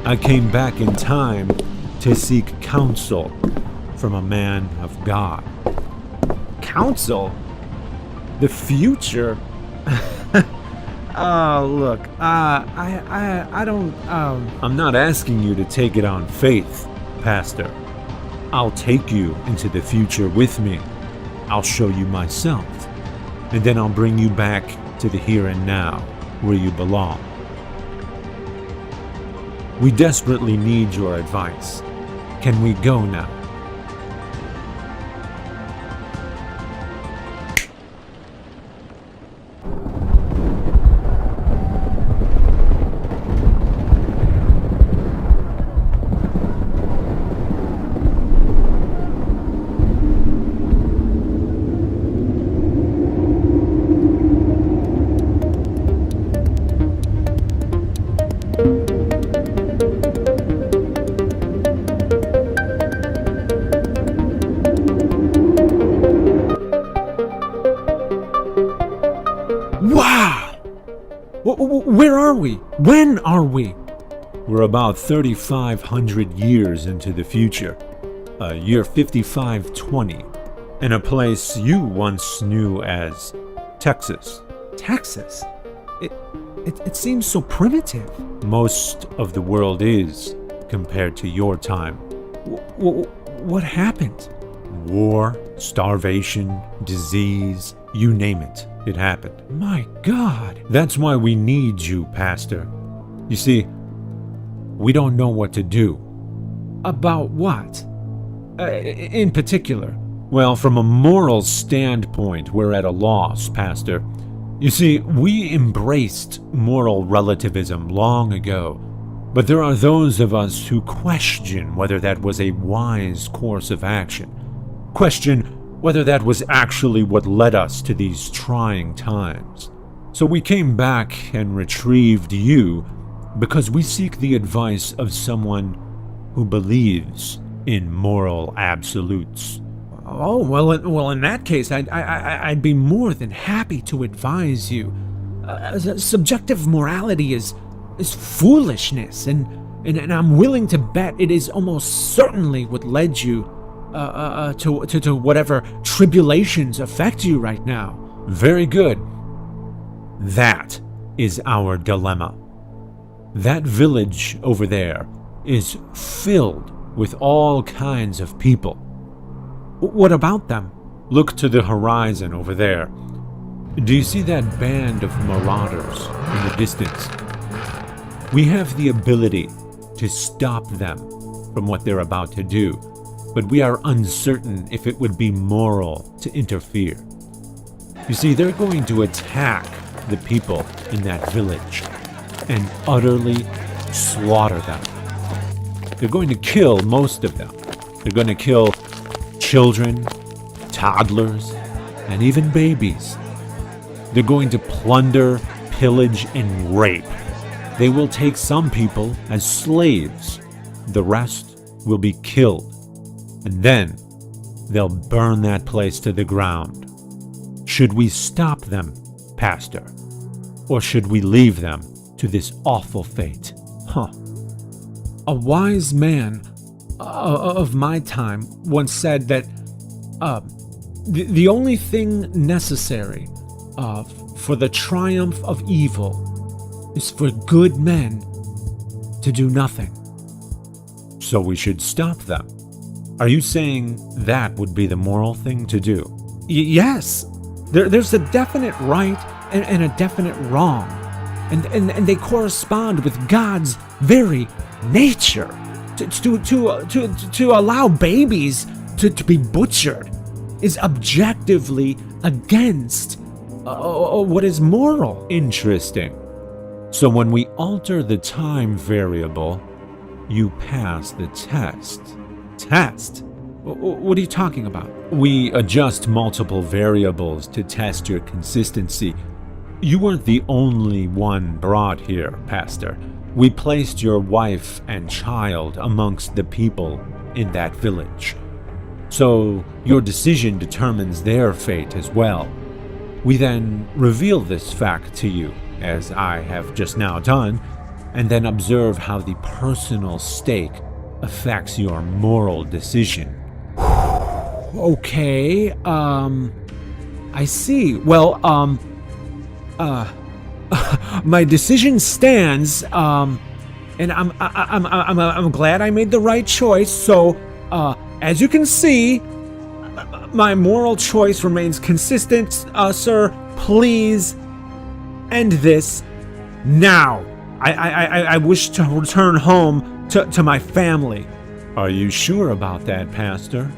I came back in time to seek counsel from a man of God. Counsel? The future? Look, I don't, I'm not asking you to take it on faith, Pastor. I'll take you into the future with me. I'll show you myself, and then I'll bring you back to the here and now, where you belong. We desperately need your advice. Can we go now? Wow! Where are we? When are we? We're about 3,500 years into the future, year 5520, in a place you once knew as Texas. Texas? It seems so primitive. Most of the world is, compared to your time. What happened? War, starvation, disease, you name it, it happened. My God! That's why we need you, Pastor. You see, we don't know what to do. About what? In particular? Well, from a moral standpoint, we're at a loss, Pastor. You see, we embraced moral relativism long ago, but there are those of us who question whether that was a wise course of action. Question whether that was actually what led us to these trying times. So we came back and retrieved you because we seek the advice of someone who believes in moral absolutes. Oh, well, in that case, I'd be more than happy to advise you. Subjective morality is foolishness, and I'm willing to bet it is almost certainly what led you to whatever tribulations affect you right now. Very good. That is our dilemma. That village over there is filled with all kinds of people. What about them? Look to the horizon over there. Do you see that band of marauders in the distance? We have the ability to stop them from what they're about to do, but we are uncertain if it would be moral to interfere. You see, they're going to attack the people in that village and utterly slaughter them. They're going to kill most of them. They're going to kill children, toddlers, and even babies. They're going to plunder, pillage, and rape. They will take some people as slaves. The rest will be killed. And then they'll burn that place to the ground. Should we stop them, Pastor? Or should we leave them to this awful fate? A wise man of my time once said that the only thing necessary for the triumph of evil is for good men to do nothing. So we should stop them. Are you saying that would be the moral thing to do? Yes. There's a definite right and a definite wrong. And they correspond with God's very nature. To allow babies to be butchered is objectively against what is moral. Interesting. So when we alter the time variable, you pass the test. Test? What are you talking about? We adjust multiple variables to test your consistency. You weren't the only one brought here, Pastor. We placed your wife and child amongst the people in that village. So your decision determines their fate as well. We then reveal this fact to you, as I have just now done, and then observe how the personal stake affects your moral decision. Okay, I see. Well, my decision stands, and I'm glad I made the right choice. So, as you can see, my moral choice remains consistent. Sir, please end this now. I wish to return home to my family. Are you sure about that, Pastor?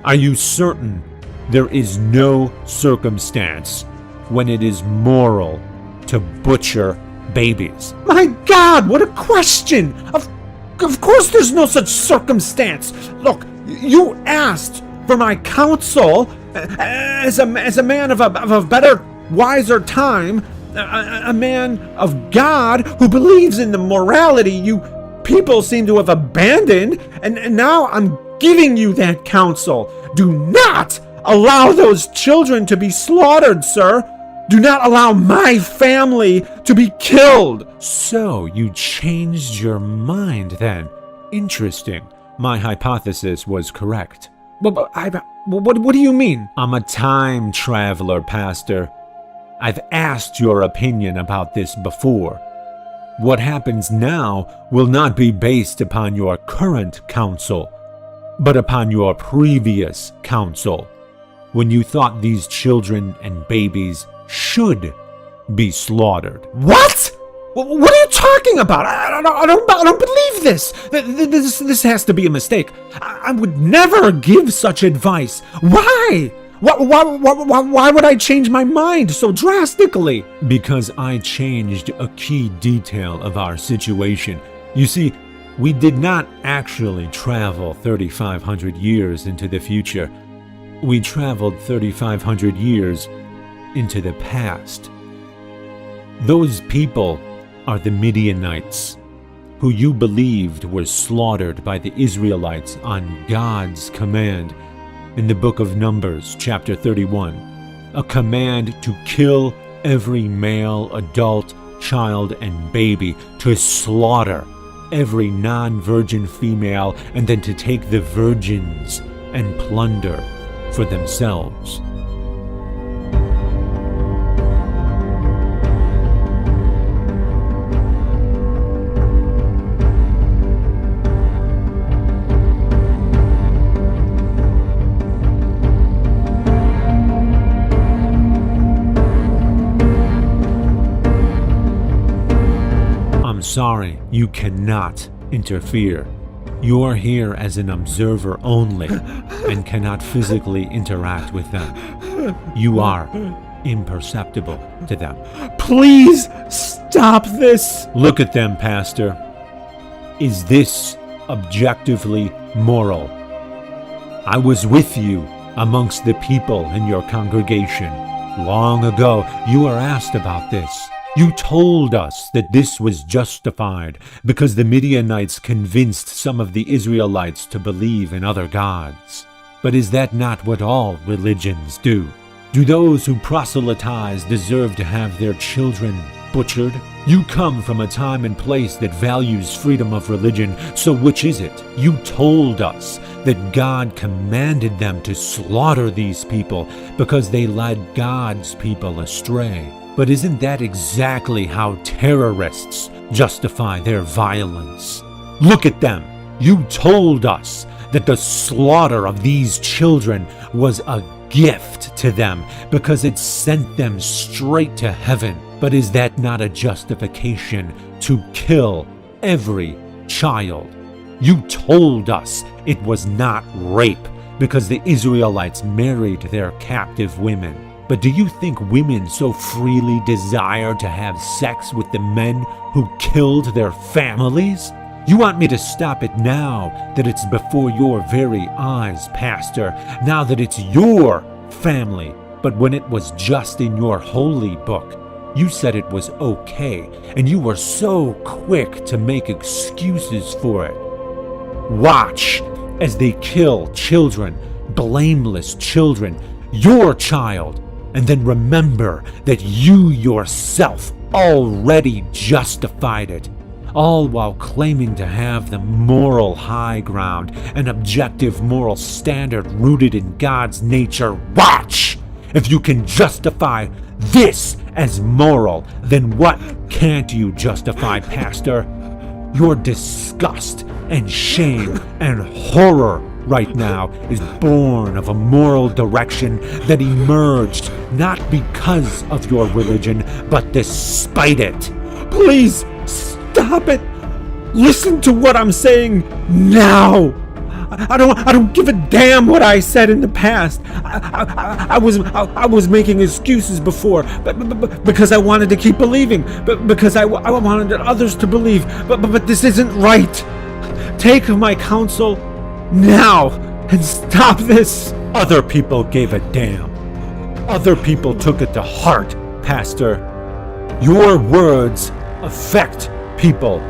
Are you certain there is no circumstance when it is moral to butcher babies? My God, what a question! Of course there's no such circumstance. Look, you asked for my counsel as a man of a better, wiser time, a man of God who believes in the morality you people seem to have abandoned, and now I'm giving you that counsel. Do not allow those children to be slaughtered, sir. Do not allow my family to be killed. So you changed your mind then. Interesting. My hypothesis was correct. But what do you mean? I'm a time traveler, Pastor. I've asked your opinion about this before. What happens now will not be based upon your current counsel, but upon your previous counsel, when you thought these children and babies should be slaughtered. What? What are you talking about? I don't believe this. This has to be a mistake. I would never give such advice. Why? Why would I change my mind so drastically? Because I changed a key detail of our situation. You see, we did not actually travel 3,500 years into the future. We traveled 3,500 years into the past. Those people are the Midianites, who you believed were slaughtered by the Israelites on God's command in the book of Numbers, chapter 31, a command to kill every male, adult, child, and baby, to slaughter every non-virgin female, and then to take the virgins and plunder for themselves. Sorry, you cannot interfere. You are here as an observer only and cannot physically interact with them. You are imperceptible to them. Please stop this. Look at them, Pastor. Is this objectively moral? I was with you amongst the people in your congregation. Long ago, you were asked about this. You told us that this was justified because the Midianites convinced some of the Israelites to believe in other gods. But is that not what all religions do? Do those who proselytize deserve to have their children butchered? You come from a time and place that values freedom of religion, so which is it? You told us that God commanded them to slaughter these people because they led God's people astray. But isn't that exactly how terrorists justify their violence? Look at them. You told us that the slaughter of these children was a gift to them because it sent them straight to heaven. But is that not a justification to kill every child? You told us it was not rape because the Israelites married their captive women. But do you think women so freely desire to have sex with the men who killed their families? You want me to stop it now that it's before your very eyes, Pastor, now that it's your family. But when it was just in your holy book, you said it was okay, and you were so quick to make excuses for it. Watch as they kill children, blameless children, your child. And then remember that you yourself already justified it. all while claiming to have the moral high ground, an objective moral standard rooted in God's nature. Watch! If you can justify this as moral, then what can't you justify, Pastor? Your disgust and shame and horror right now is born of a moral direction that emerged not because of your religion, but despite it. Please stop it. Listen to what I'm saying now. I don't give a damn what I said in the past. I was making excuses before, but because I wanted to keep believing, but because I wanted others to believe. But this isn't right. Take my counsel now and stop this. Other people gave a damn. Other people took it to heart, Pastor. Your words affect people.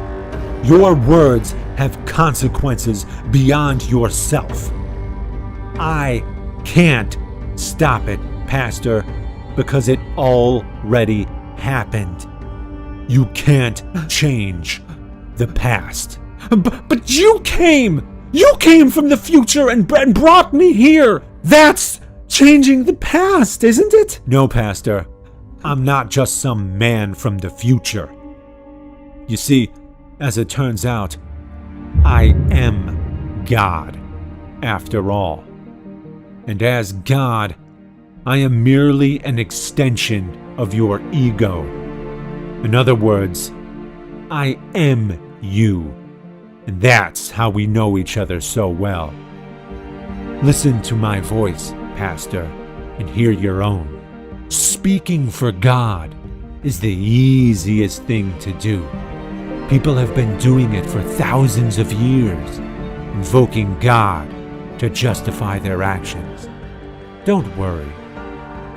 Your words have consequences beyond yourself. I can't stop it, Pastor, because it already happened. You can't change the past. But you came! You came from the future and brought me here! That's changing the past, isn't it? No, Pastor. I'm not just some man from the future. You see, as it turns out, I am God, after all. And as God, I am merely an extension of your ego. In other words, I am you. And that's how we know each other so well. Listen to my voice, Pastor, and hear your own. Speaking for God is the easiest thing to do. People have been doing it for thousands of years, invoking God to justify their actions. Don't worry.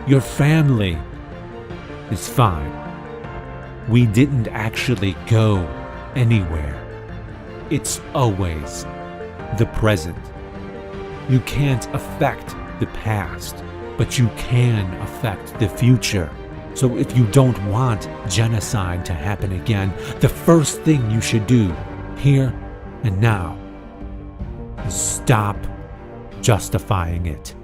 Your family is fine. We didn't actually go anywhere. It's always the present. You can't affect the past, but you can affect the future. So if you don't want genocide to happen again, the first thing you should do, here and now, is stop justifying it.